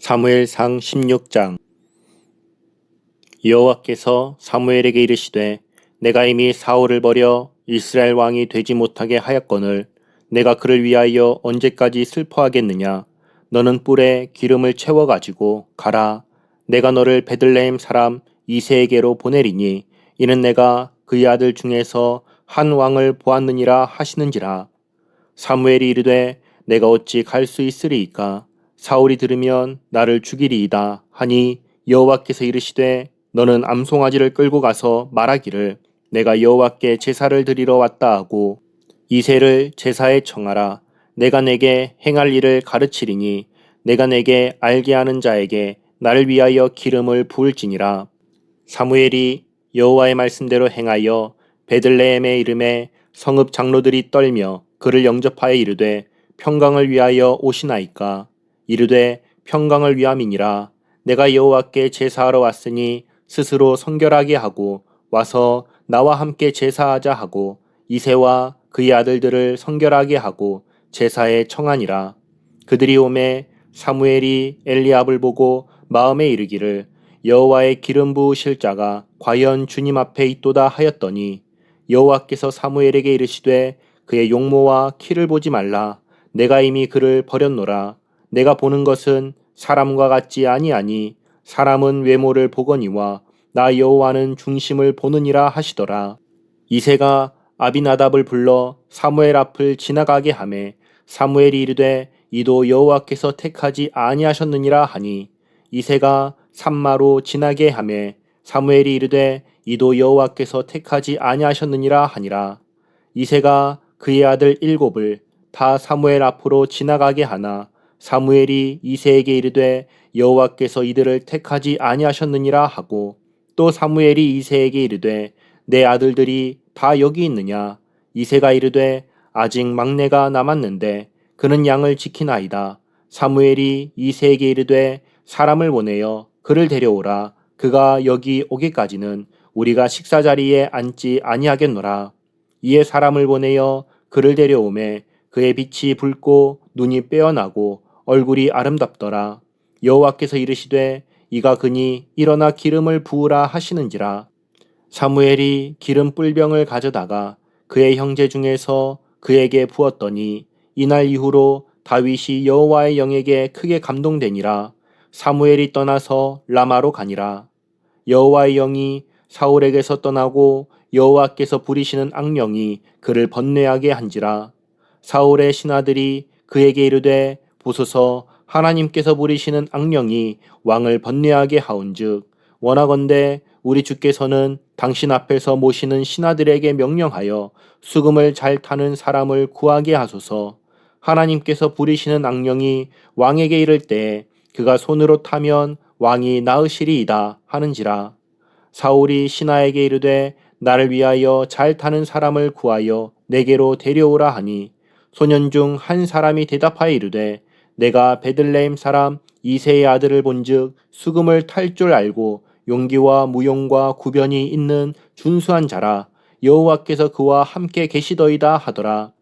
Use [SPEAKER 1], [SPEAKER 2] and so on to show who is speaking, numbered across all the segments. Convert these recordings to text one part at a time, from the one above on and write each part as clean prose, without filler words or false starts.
[SPEAKER 1] 사무엘상 16장. 여호와께서 사무엘에게 이르시되 내가 이미 사울을 버려 이스라엘 왕이 되지 못하게 하였거늘 내가 그를 위하여 언제까지 슬퍼하겠느냐. 너는 뿔에 기름을 채워 가지고 가라. 내가 너를 베들레헴 사람 이새에게로 보내리니 이는 내가 그의 아들 중에서 한 왕을 보았느니라 하시는지라. 사무엘이 이르되 내가 어찌 갈 수 있으리이까. 사울이 들으면 나를 죽이리이다 하니 여호와께서 이르시되 너는 암송아지를 끌고 가서 말하기를 내가 여호와께 제사를 드리러 왔다 하고 이새를 제사에 청하라. 내가 내게 행할 일을 가르치리니 내가 내게 알게 하는 자에게 나를 위하여 기름을 부을지니라. 사무엘이 여호와의 말씀대로 행하여 베들레헴의 이름에 성읍 장로들이 떨며 그를 영접하여 이르되 평강을 위하여 오시나이까. 이르되 평강을 위함이니라. 내가 여호와께 제사하러 왔으니 스스로 성결하게 하고 와서 나와 함께 제사하자 하고 이새와 그의 아들들을 성결하게 하고 제사에 청하니라. 그들이 오매 사무엘이 엘리압을 보고 마음에 이르기를 여호와의 기름 부으실 자가 과연 주님 앞에 있도다 하였더니 여호와께서 사무엘에게 이르시되 그의 용모와 키를 보지 말라. 내가 이미 그를 버렸노라. 내가 보는 것은 사람과 같지 아니하니 사람은 외모를 보거니와 나 여호와는 중심을 보느니라 하시더라. 이새가 아비나답을 불러 사무엘 앞을 지나가게 하매 사무엘이 이르되 이도 여호와께서 택하지 아니하셨느니라 하니 이새가 산마로 지나게 하매 사무엘이 이르되 이도 여호와께서 택하지 아니하셨느니라 하니라. 이새가 그의 아들 7을 다 사무엘 앞으로 지나가게 하나 사무엘이 이새에게 이르되 여호와께서 이들을 택하지 아니하셨느니라 하고 또 사무엘이 이새에게 이르되 내 아들들이 다 여기 있느냐. 이새가 이르되 아직 막내가 남았는데 그는 양을 지키나이다. 사무엘이 이새에게 이르되 사람을 보내어 그를 데려오라. 그가 여기 오기까지는 우리가 식사 자리에 앉지 아니하겠노라. 이에 사람을 보내어 그를 데려오매 그의 빛이 붉고 눈이 빼어나고 얼굴이 아름답더라. 여호와께서 이르시되 이가 그니 일어나 기름을 부으라 하시는지라. 사무엘이 기름 뿔병을 가져다가 그의 형제 중에서 그에게 부었더니 이날 이후로 다윗이 여호와의 영에게 크게 감동되니라. 사무엘이 떠나서 라마로 가니라. 여호와의 영이 사울에게서 떠나고 여호와께서 부리시는 악령이 그를 번뇌하게 한지라. 사울의 신하들이 그에게 이르되 보소서 하나님께서 부리시는 악령이 왕을 번뇌하게 하온즉 원하건대 우리 주께서는 당신 앞에서 모시는 신하들에게 명령하여 수금을 잘 타는 사람을 구하게 하소서. 하나님께서 부리시는 악령이 왕에게 이를 때에 그가 손으로 타면 왕이 나으시리이다 하는지라. 사울이 신하에게 이르되 나를 위하여 잘 타는 사람을 구하여 내게로 데려오라 하니 소년 중 한 사람이 대답하여 이르되 내가 베들레헴 사람 이새의 아들을 본즉 수금을 탈 줄 알고 용기와 무용과 구변이 있는 준수한 자라. 여호와께서 그와 함께 계시더이다 하더라.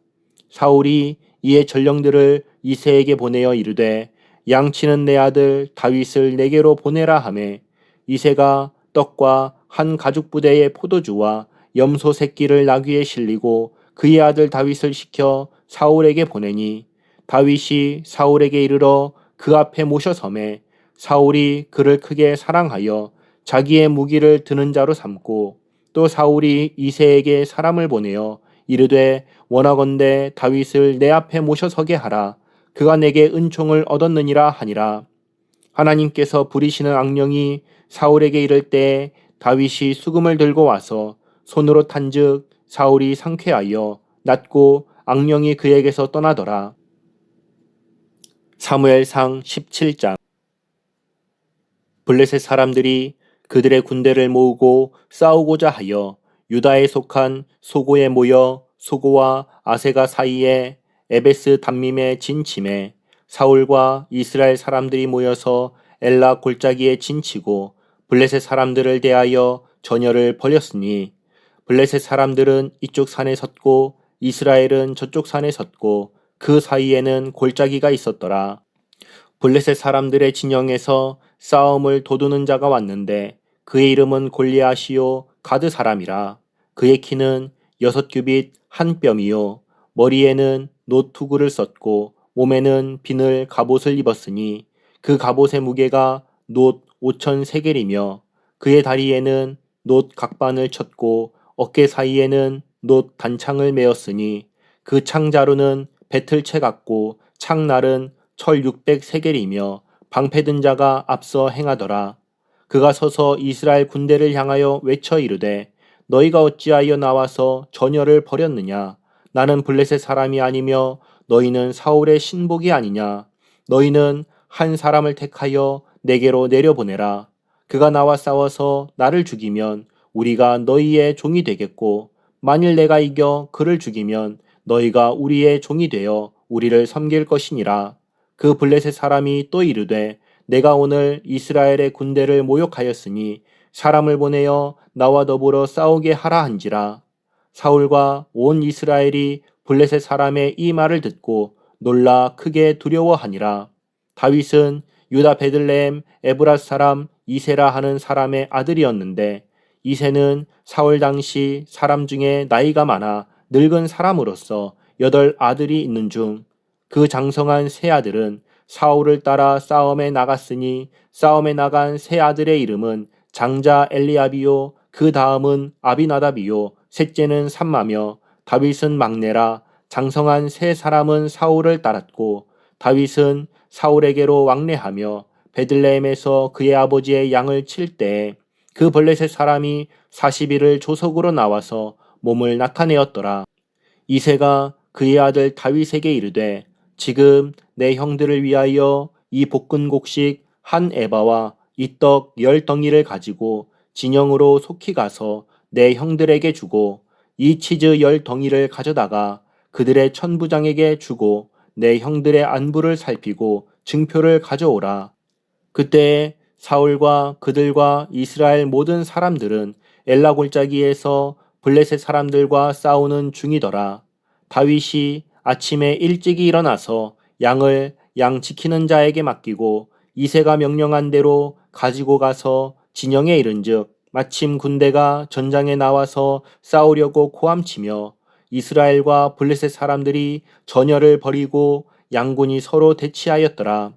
[SPEAKER 1] 사울이 이에 전령들을 이새에게 보내어 이르되 양치는 내 아들 다윗을 내게로 보내라 하매 이새가 떡과 한 가죽 부대의 포도주와 염소 새끼를 나귀에 실리고 그의 아들 다윗을 시켜 사울에게 보내니 다윗이 사울에게 이르러 그 앞에 모셔섬에 사울이 그를 크게 사랑하여 자기의 무기를 드는 자로 삼고 또 사울이 이새에게 사람을 보내어 이르되 원하건대 다윗을 내 앞에 모셔서게 하라. 그가 내게 은총을 얻었느니라 하니라. 하나님께서 부리시는 악령이 사울에게 이를 때에 다윗이 수금을 들고 와서 손으로 탄즉 사울이 상쾌하여 낫고 악령이 그에게서 떠나더라. 사무엘상 17장. 블레셋 사람들이 그들의 군대를 모으고 싸우고자 하여 유다에 속한 소고에 모여 소고와 아세가 사이에 에베스 담밈에 진침해 사울과 이스라엘 사람들이 모여서 엘라 골짜기에 진치고 블레셋 사람들을 대하여 전열을 벌였으니 블레셋 사람들은 이쪽 산에 섰고 이스라엘은 저쪽 산에 섰고 그 사이에는 골짜기가 있었더라. 블레셋 사람들의 진영에서 싸움을 도두는 자가 왔는데 그의 이름은 골리앗이요 가드 사람이라. 그의 키는 6규빗 한 뼘이요 머리에는 놋투구를 썼고 몸에는 비늘 갑옷을 입었으니 그 갑옷의 무게가 놋 5천 세겔이며 그의 다리에는 놋 각반을 쳤고 어깨 사이에는 놋 단창을 메었으니 그 창자루는 배틀채 같고 창날은 철 600세겔이며 방패든 자가 앞서 행하더라. 그가 서서 이스라엘 군대를 향하여 외쳐 이르되 너희가 어찌하여 나와서 전열을 벌였느냐. 나는 블레셋 사람이 아니며 너희는 사울의 신복이 아니냐. 너희는 한 사람을 택하여 내게로 내려보내라. 그가 나와 싸워서 나를 죽이면 우리가 너희의 종이 되겠고 만일 내가 이겨 그를 죽이면 너희가 우리의 종이 되어 우리를 섬길 것이니라. 그 블레셋 사람이 또 이르되 내가 오늘 이스라엘의 군대를 모욕하였으니 사람을 보내어 나와 더불어 싸우게 하라 한지라. 사울과 온 이스라엘이 블레셋 사람의 이 말을 듣고 놀라 크게 두려워하니라. 다윗은 유다 베들레헴 에브랏 사람 이세라 하는 사람의 아들이었는데 이세는 사울 당시 사람 중에 나이가 많아 늙은 사람으로서 8아들이 있는 중 그 장성한 세 아들은 사울을 따라 싸움에 나갔으니 싸움에 나간 세 아들의 이름은 장자 엘리압이요 그 다음은 아비나답이요 셋째는 삼마며 다윗은 막내라. 장성한 세 사람은 사울을 따랐고 다윗은 사울에게로 왕래하며 베들레헴에서 그의 아버지의 양을 칠 때에 그 블레셋 사람이 40일을 조석으로 나와서 몸을 나타내었더라. 이새가 그의 아들 다윗에게 이르되 지금 내 형들을 위하여 이 볶은 곡식 한 에바와 이 떡 10덩이를 가지고 진영으로 속히 가서 내 형들에게 주고 이 치즈 10덩이를 가져다가 그들의 천부장에게 주고 내 형들의 안부를 살피고 증표를 가져오라. 그때에 사울과 그들과 이스라엘 모든 사람들은 엘라 골짜기에서 블레셋 사람들과 싸우는 중이더라. 다윗이 아침에 일찍이 일어나서 양을 양 지키는 자에게 맡기고 이새가 명령한 대로 가지고 가서 진영에 이른즉 마침 군대가 전장에 나와서 싸우려고 고함치며 이스라엘과 블레셋 사람들이 전열을 벌이고 양군이 서로 대치하였더라.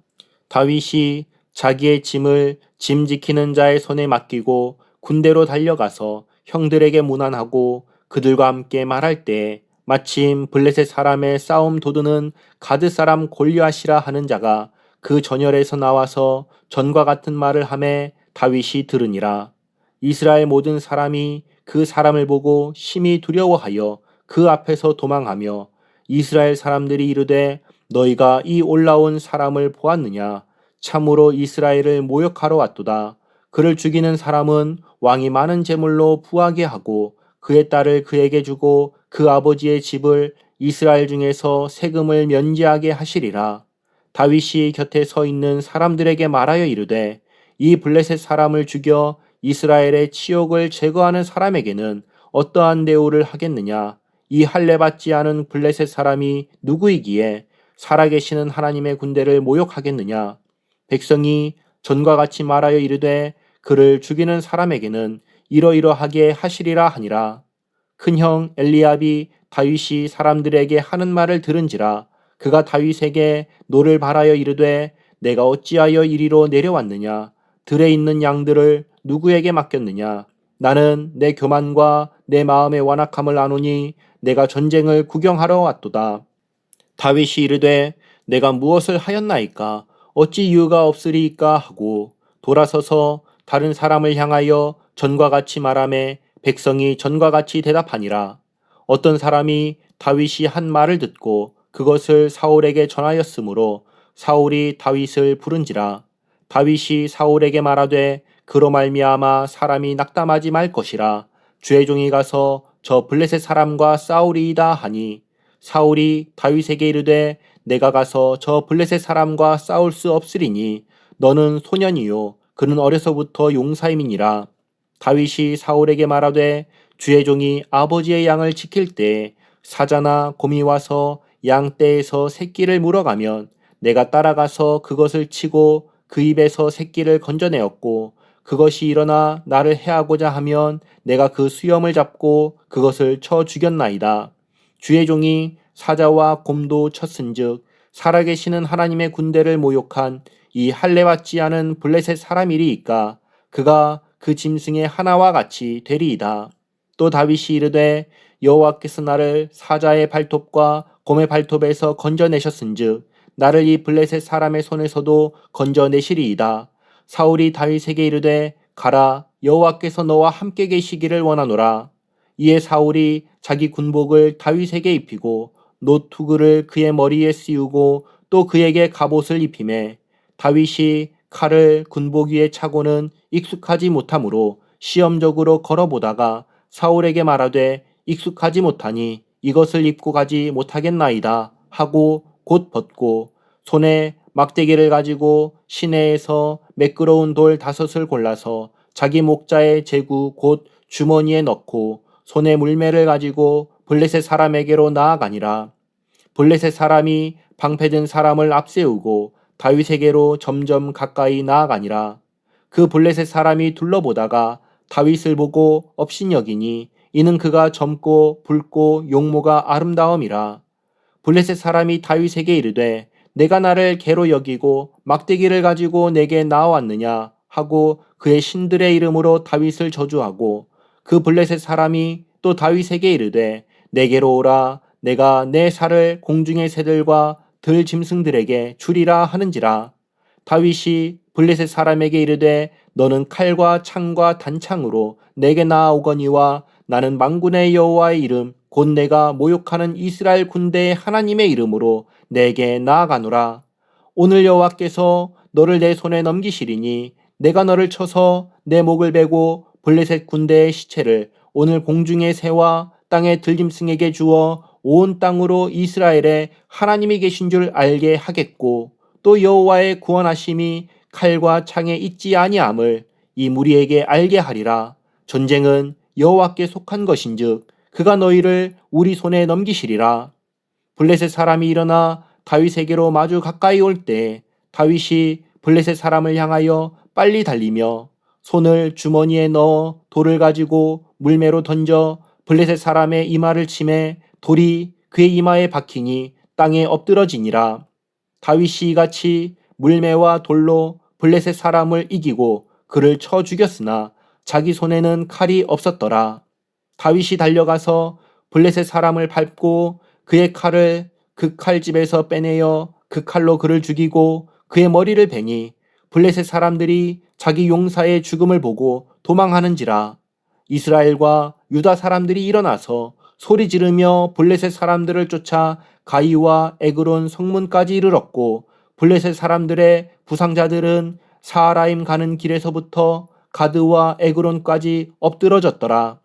[SPEAKER 1] 다윗이 자기의 짐을 짐 지키는 자의 손에 맡기고 군대로 달려가서 형들에게 문안하고 그들과 함께 말할 때 마침 블레셋 사람의 싸움 도두는 가드 사람 골리앗이라 하는 자가 그 전열에서 나와서 전과 같은 말을 하매 다윗이 들으니라. 이스라엘 모든 사람이 그 사람을 보고 심히 두려워하여 그 앞에서 도망하며 이스라엘 사람들이 이르되 너희가 이 올라온 사람을 보았느냐. 참으로 이스라엘을 모욕하러 왔도다. 그를 죽이는 사람은 왕이 많은 재물로 부하게 하고 그의 딸을 그에게 주고 그 아버지의 집을 이스라엘 중에서 세금을 면제하게 하시리라. 다윗이 곁에 서 있는 사람들에게 말하여 이르되 이 블레셋 사람을 죽여 이스라엘의 치욕을 제거하는 사람에게는 어떠한 대우를 하겠느냐. 이 할례 받지 않은 블레셋 사람이 누구이기에 살아계시는 하나님의 군대를 모욕하겠느냐. 백성이 전과 같이 말하여 이르되 그를 죽이는 사람에게는 이러이러하게 하시리라 하니라. 큰형 엘리압이 다윗이 사람들에게 하는 말을 들은지라. 그가 다윗에게 노를 바라여 이르되 내가 어찌하여 이리로 내려왔느냐. 들에 있는 양들을 누구에게 맡겼느냐. 나는 내 교만과 내 마음의 완악함을 아노니 내가 전쟁을 구경하러 왔도다. 다윗이 이르되 내가 무엇을 하였나이까. 어찌 이유가 없으리이까 하고 돌아서서 다른 사람을 향하여 전과 같이 말하매 백성이 전과 같이 대답하니라. 어떤 사람이 다윗이 한 말을 듣고 그것을 사울에게 전하였으므로 사울이 다윗을 부른지라. 다윗이 사울에게 말하되 그로 말미암아 사람이 낙담하지 말 것이라. 주의 종이 가서 저 블레셋 사람과 싸우리이다 하니 사울이 다윗에게 이르되 내가 가서 저 블레셋 사람과 싸울 수 없으리니 너는 소년이요 그는 어려서부터 용사임이니라. 다윗이 사울에게 말하되 주의 종이 아버지의 양을 지킬 때 사자나 곰이 와서 양 떼에서 새끼를 물어가면 내가 따라가서 그것을 치고 그 입에서 새끼를 건져내었고 그것이 일어나 나를 해하고자 하면 내가 그 수염을 잡고 그것을 쳐 죽였나이다. 주의 종이 사자와 곰도 쳤은즉 살아계시는 하나님의 군대를 모욕한 이 할례받지 않은 블레셋 사람이리이까 그가 그 짐승의 하나와 같이 되리이다. 또 다윗이 이르되 여호와께서 나를 사자의 발톱과 곰의 발톱에서 건져내셨은즉 나를 이 블레셋 사람의 손에서도 건져내시리이다. 사울이 다윗에게 이르되 가라 여호와께서 너와 함께 계시기를 원하노라. 이에 사울이 자기 군복을 다윗에게 입히고 노투구를 그의 머리에 씌우고 또 그에게 갑옷을 입히매 다윗이 칼을 군복 위에 차고는 익숙하지 못하므로 시험적으로 걸어보다가 사울에게 말하되 익숙하지 못하니 이것을 입고 가지 못하겠나이다 하고 곧 벗고 손에 막대기를 가지고 시내에서 매끄러운 돌 5을 골라서 자기 목자의 제구 곧 주머니에 넣고 손에 물매를 가지고 블레셋 사람에게로 나아가니라. 블레셋 사람이 방패든 사람을 앞세우고 다윗에게로 점점 가까이 나아가니라. 그 블레셋 사람이 둘러보다가 다윗을 보고 업신여기니 이는 그가 젊고 붉고 용모가 아름다움이라. 블레셋 사람이 다윗에게 이르되 내가 나를 개로 여기고 막대기를 가지고 내게 나아왔느냐 하고 그의 신들의 이름으로 다윗을 저주하고 그 블레셋 사람이 또 다윗에게 이르되 내게로 오라 내가 내 살을 공중의 새들과 들 짐승들에게 주리라 하는지라. 다윗이 블레셋 사람에게 이르되 너는 칼과 창과 단창으로 내게 나아오거니와 나는 만군의 여호와의 이름 곧 내가 모욕하는 이스라엘 군대의 하나님의 이름으로 내게 나아가노라. 오늘 여호와께서 너를 내 손에 넘기시리니 내가 너를 쳐서 내 목을 베고 블레셋 군대의 시체를 오늘 공중의 새와 땅의 들짐승에게 주어 온 땅으로 이스라엘에 하나님이 계신 줄 알게 하겠고 또 여호와의 구원하심이 칼과 창에 있지 아니함을 이 무리에게 알게 하리라. 전쟁은 여호와께 속한 것인즉 그가 너희를 우리 손에 넘기시리라. 블레셋 사람이 일어나 다윗에게로 마주 가까이 올 때 다윗이 블레셋 사람을 향하여 빨리 달리며 손을 주머니에 넣어 돌을 가지고 물매로 던져 블레셋 사람의 이마를 치매 돌이 그의 이마에 박히니 땅에 엎드러지니라. 다윗이 이같이 물매와 돌로 블레셋 사람을 이기고 그를 쳐 죽였으나 자기 손에는 칼이 없었더라. 다윗이 달려가서 블레셋 사람을 밟고 그의 칼을 그 칼집에서 빼내어 그 칼로 그를 죽이고 그의 머리를 베니 블레셋 사람들이 자기 용사의 죽음을 보고 도망하는지라. 이스라엘과 유다 사람들이 일어나서 소리 지르며 블레셋 사람들을 쫓아 가이와 에그론 성문까지 이르렀고 블레셋 사람들의 부상자들은 사하라임 가는 길에서부터 가드와 에그론까지 엎드러졌더라.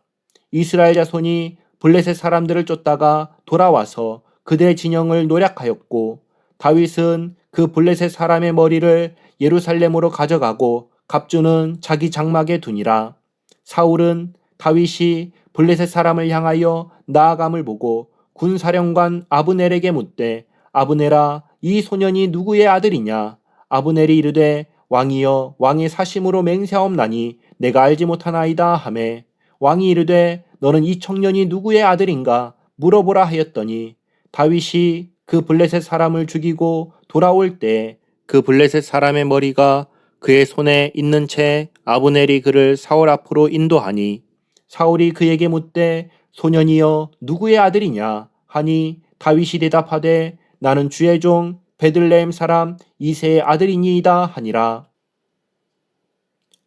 [SPEAKER 1] 이스라엘 자손이 블레셋 사람들을 쫓다가 돌아와서 그들의 진영을 노략하였고 다윗은 그 블레셋 사람의 머리를 예루살렘으로 가져가고 갑주는 자기 장막에 두니라. 사울은 다윗이 블레셋 사람을 향하여 나아감을 보고 군사령관 아브넬에게 묻되 아브넬아 이 소년이 누구의 아들이냐. 아브넬이 이르되 왕이여 왕의 사심으로 맹세하옵나니 내가 알지 못하나이다 하매 왕이 이르되 너는 이 청년이 누구의 아들인가 물어보라 하였더니 다윗이 그 블레셋 사람을 죽이고 돌아올 때 그 블레셋 사람의 머리가 그의 손에 있는 채 아브넬이 그를 사울 앞으로 인도하니 사울이 그에게 묻되 소년이여 누구의 아들이냐 하니 다윗이 대답하되 나는 주의 종 베들레헴 사람 이새의 아들이니이다 하니라.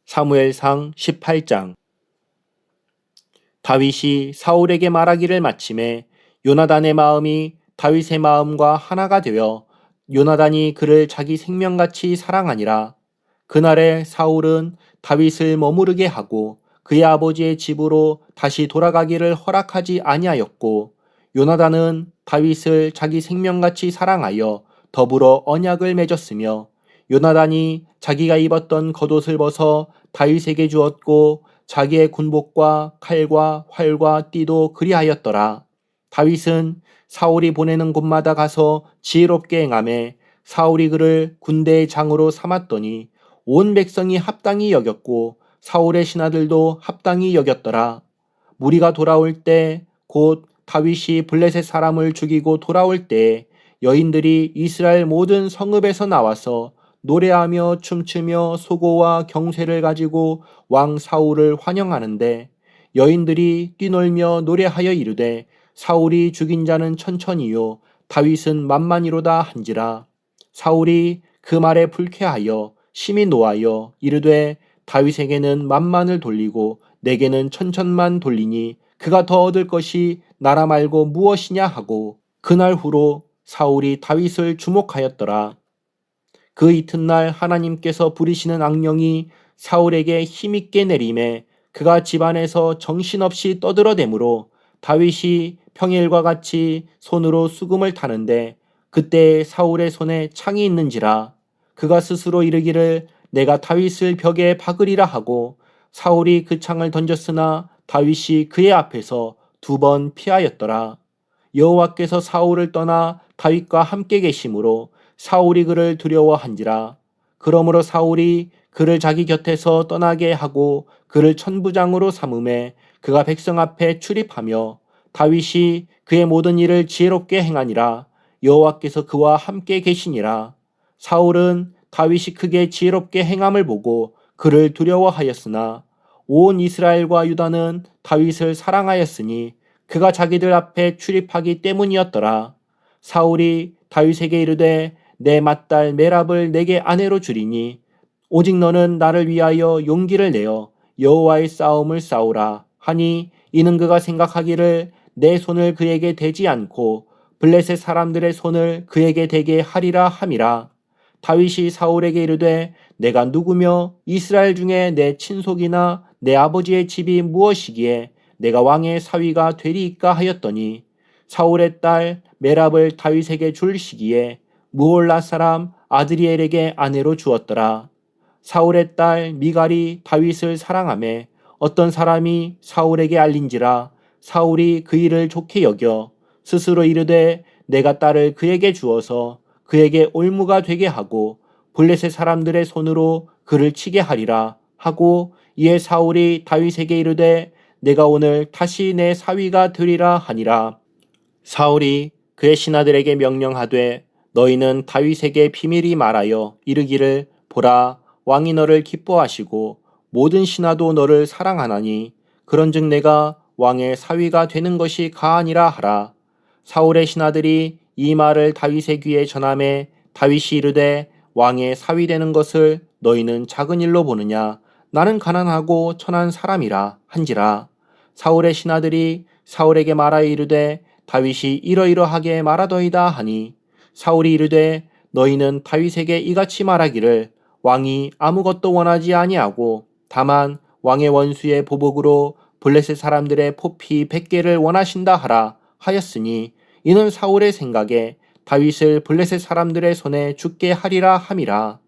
[SPEAKER 1] 사무엘상 18장. 다윗이 사울에게 말하기를 마침에 요나단의 마음이 다윗의 마음과 하나가 되어 요나단이 그를 자기 생명같이 사랑하니라. 그날에 사울은 다윗을 머무르게 하고 그의 아버지의 집으로 다시 돌아가기를 허락하지 아니하였고 요나단은 다윗을 자기 생명같이 사랑하여 더불어 언약을 맺었으며 요나단이 자기가 입었던 겉옷을 벗어 다윗에게 주었고 자기의 군복과 칼과 활과 띠도 그리하였더라. 다윗은 사울이 보내는 곳마다 가서 지혜롭게 행하매 사울이 그를 군대의 장으로 삼았더니 온 백성이 합당히 여겼고 사울의 신하들도 합당히 여겼더라. 무리가 돌아올 때 곧 다윗이 블레셋 사람을 죽이고 돌아올 때 여인들이 이스라엘 모든 성읍에서 나와서 노래하며 춤추며 소고와 경쇠를 가지고 왕 사울을 환영하는데 여인들이 뛰놀며 노래하여 이르되 사울이 죽인 자는 천천히요 다윗은 만만이로다 한지라. 사울이 그 말에 불쾌하여 심히 노하여 이르되 다윗에게는 만만을 돌리고 내게는 천천만 돌리니 그가 더 얻을 것이 나라 말고 무엇이냐 하고 그날 후로 사울이 다윗을 주목하였더라. 그 이튿날 하나님께서 부리시는 악령이 사울에게 힘있게 내림에 그가 집안에서 정신없이 떠들어대므로 다윗이 평일과 같이 손으로 수금을 타는데 그때 사울의 손에 창이 있는지라. 그가 스스로 이르기를 내가 다윗을 벽에 박으리라 하고 사울이 그 창을 던졌으나 다윗이 그의 앞에서 2번 피하였더라. 여호와께서 사울을 떠나 다윗과 함께 계심으로 사울이 그를 두려워한지라. 그러므로 사울이 그를 자기 곁에서 떠나게 하고 그를 천부장으로 삼음에 그가 백성 앞에 출입하며 다윗이 그의 모든 일을 지혜롭게 행하니라. 여호와께서 그와 함께 계시니라. 사울은 다윗이 크게 지혜롭게 행함을 보고 그를 두려워하였으나 온 이스라엘과 유다는 다윗을 사랑하였으니 그가 자기들 앞에 출입하기 때문이었더라. 사울이 다윗에게 이르되 내 맏딸 메랍을 내게 아내로 주리니 오직 너는 나를 위하여 용기를 내어 여호와의 싸움을 싸우라 하니 이는 그가 생각하기를 내 손을 그에게 대지 않고 블레셋 사람들의 손을 그에게 대게 하리라 함이라. 다윗이 사울에게 이르되 내가 누구며 이스라엘 중에 내 친속이나 내 아버지의 집이 무엇이기에 내가 왕의 사위가 되리이까 하였더니 사울의 딸 메랍을 다윗에게 줄 시기에 무올라 사람 아드리엘에게 아내로 주었더라. 사울의 딸 미갈이 다윗을 사랑하매 어떤 사람이 사울에게 알린지라 사울이 그 일을 좋게 여겨 스스로 이르되 내가 딸을 그에게 주어서 그에게 올무가 되게 하고 블레셋 사람들의 손으로 그를 치게 하리라 하고 이에 사울이 다윗에게 이르되 내가 오늘 다시 내 사위가 되리라 하니라. 사울이 그의 신하들에게 명령하되 너희는 다윗에게 비밀이 말하여 이르기를 보라 왕이 너를 기뻐하시고 모든 신하도 너를 사랑하나니 그런즉 내가 왕의 사위가 되는 것이 가하니라 하라. 사울의 신하들이 이 말을 다윗의 귀에 전하매 다윗이 이르되 왕의 사위 되는 것을 너희는 작은 일로 보느냐 나는 가난하고 천한 사람이라 한지라. 사울의 신하들이 사울에게 말하여 이르되 다윗이 이러이러하게 말하더이다 하니 사울이 이르되 너희는 다윗에게 이같이 말하기를 왕이 아무것도 원하지 아니하고 다만 왕의 원수의 보복으로 블레셋 사람들의 포피 100개를 원하신다 하라 하였으니 이는 사울의 생각에 다윗을 블레셋 사람들의 손에 죽게 하리라 함이라.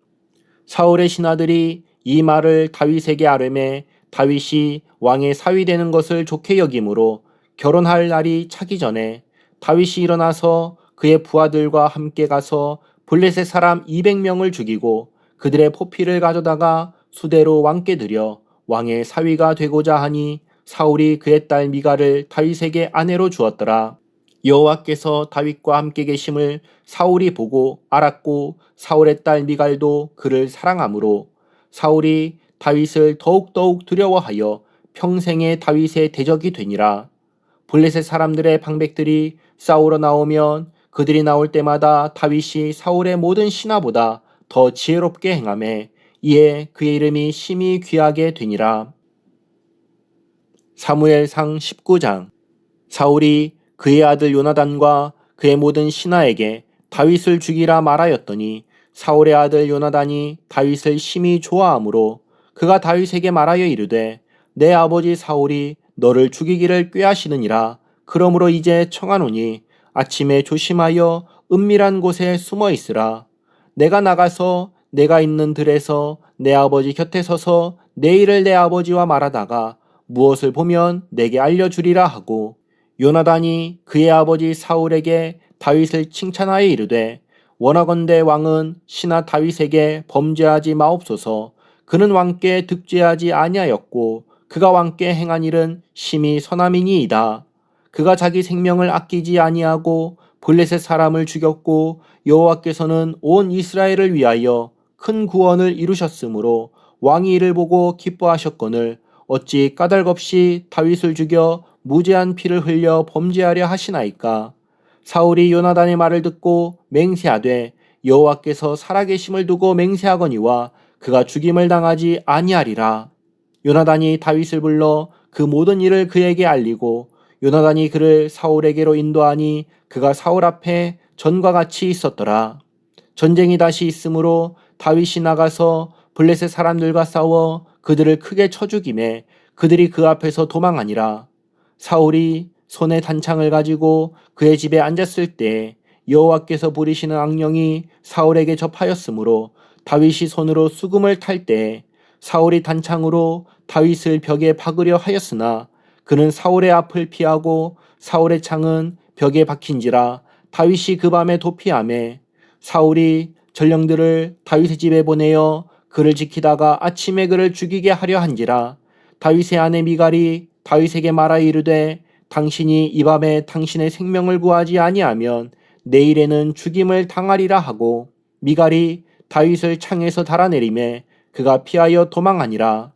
[SPEAKER 1] 사울의 신하들이 이 말을 다윗에게 아뢰매 다윗이 왕의 사위 되는 것을 좋게 여김으로 결혼할 날이 차기 전에 다윗이 일어나서 그의 부하들과 함께 가서 블레셋 사람 200명을 죽이고 그들의 포피를 가져다가 수대로 왕께 드려 왕의 사위가 되고자 하니 사울이 그의 딸 미갈을 다윗에게 아내로 주었더라. 여호와께서 다윗과 함께 계심을 사울이 보고 알았고 사울의 딸 미갈도 그를 사랑하므로 사울이 다윗을 더욱더욱 두려워하여 평생에 다윗의 대적이 되니라. 블레셋 사람들의 방백들이 싸우러 나오면 그들이 나올 때마다 다윗이 사울의 모든 신하보다 더 지혜롭게 행하매 이에 그의 이름이 심히 귀하게 되니라. 사무엘상 19장. 사울이 그의 아들 요나단과 그의 모든 신하에게 다윗을 죽이라 말하였더니 사울의 아들 요나단이 다윗을 심히 좋아하므로 그가 다윗에게 말하여 이르되 내 아버지 사울이 너를 죽이기를 꾀하시느니라. 그러므로 이제 청하노니 아침에 조심하여 은밀한 곳에 숨어 있으라. 내가 나가서 내가 있는 들에서 내 아버지 곁에 서서 내 일을 내 아버지와 말하다가 무엇을 보면 내게 알려주리라 하고 요나단이 그의 아버지 사울에게 다윗을 칭찬하여 이르되 원하건대 왕은 신하 다윗에게 범죄하지 마옵소서. 그는 왕께 득죄하지 아니하였고 그가 왕께 행한 일은 심히 선함이니이다. 그가 자기 생명을 아끼지 아니하고 블레셋 사람을 죽였고 여호와께서는 온 이스라엘을 위하여 큰 구원을 이루셨으므로 왕이 이를 보고 기뻐하셨거늘 어찌 까닭없이 다윗을 죽여 무죄한 피를 흘려 범죄하려 하시나이까. 사울이 요나단의 말을 듣고 맹세하되 여호와께서 살아계심을 두고 맹세하거니와 그가 죽임을 당하지 아니하리라. 요나단이 다윗을 불러 그 모든 일을 그에게 알리고 요나단이 그를 사울에게로 인도하니 그가 사울 앞에 전과 같이 있었더라. 전쟁이 다시 있으므로 다윗이 나가서 블레셋 사람들과 싸워 그들을 크게 쳐 죽이매 그들이 그 앞에서 도망하니라. 사울이 손에 단창을 가지고 그의 집에 앉았을 때 여호와께서 부리시는 악령이 사울에게 접하였으므로 다윗이 손으로 수금을 탈 때 사울이 단창으로 다윗을 벽에 박으려 하였으나 그는 사울의 앞을 피하고 사울의 창은 벽에 박힌지라 다윗이 그 밤에 도피하매 사울이 전령들을 다윗의 집에 보내어 그를 지키다가 아침에 그를 죽이게 하려 한지라. 다윗의 아내 미갈이 다윗에게 말하여 이르되 당신이 이 밤에 당신의 생명을 구하지 아니하면 내일에는 죽임을 당하리라 하고 미갈이 다윗을 창에서 달아내리매 그가 피하여 도망하니라.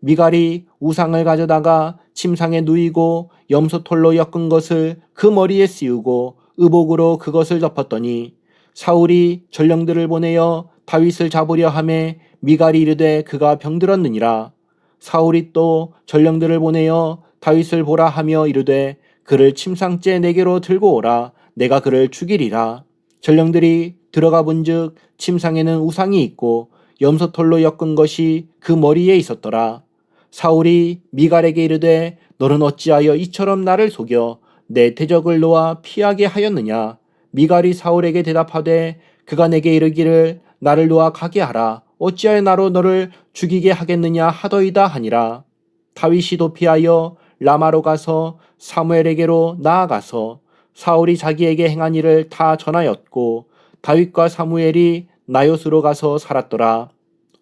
[SPEAKER 1] 미갈이 우상을 가져다가 침상에 누이고 염소털로 엮은 것을 그 머리에 씌우고 의복으로 그것을 덮었더니 사울이 전령들을 보내어 다윗을 잡으려 하매 미갈이 이르되 그가 병들었느니라. 사울이 또 전령들을 보내어 다윗을 보라 하며 이르되 그를 침상째 내게로 들고 오라. 내가 그를 죽이리라. 전령들이 들어가 본즉 침상에는 우상이 있고 염소털로 엮은 것이 그 머리에 있었더라. 사울이 미갈에게 이르되 너는 어찌하여 이처럼 나를 속여 내 대적을 놓아 피하게 하였느냐. 미갈이 사울에게 대답하되 그가 내게 이르기를 나를 놓아 가게 하라. 어찌하여 나로 너를 죽이게 하겠느냐 하더이다 하니라. 다윗이 도피하여 라마로 가서 사무엘에게로 나아가서 사울이 자기에게 행한 일을 다 전하였고 다윗과 사무엘이 나요스로 가서 살았더라.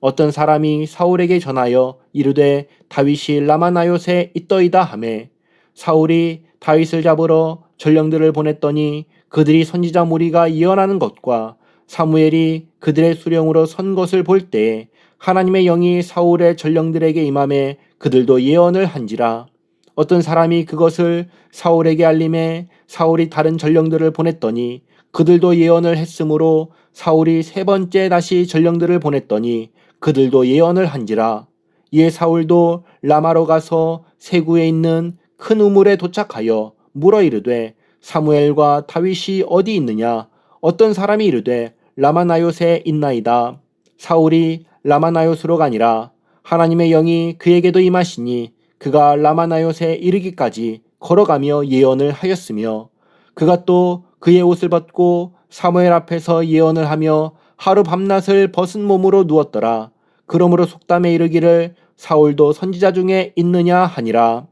[SPEAKER 1] 어떤 사람이 사울에게 전하여 이르되 다윗이 라마 나요스에 있더이다 하매 사울이 다윗을 잡으러 전령들을 보냈더니 그들이 선지자 무리가 예언하는 것과 사무엘이 그들의 수령으로 선 것을 볼 때 하나님의 영이 사울의 전령들에게 임하매 그들도 예언을 한지라. 어떤 사람이 그것을 사울에게 알림해 사울이 다른 전령들을 보냈더니 그들도 예언을 했으므로 사울이 세 번째 다시 전령들을 보냈더니 그들도 예언을 한지라. 이에 사울도 라마로 가서 세구에 있는 큰 우물에 도착하여 물어 이르되 사무엘과 다윗이 어디 있느냐. 어떤 사람이 이르되 라마나요스에 있나이다. 사울이 라마나요스로 가니라. 하나님의 영이 그에게도 임하시니 그가 라마나요스에 이르기까지 걸어가며 예언을 하였으며 그가 또 그의 옷을 벗고 사무엘 앞에서 예언을 하며 하루 밤낮을 벗은 몸으로 누웠더라. 그러므로 속담에 이르기를 사울도 선지자 중에 있느냐 하니라.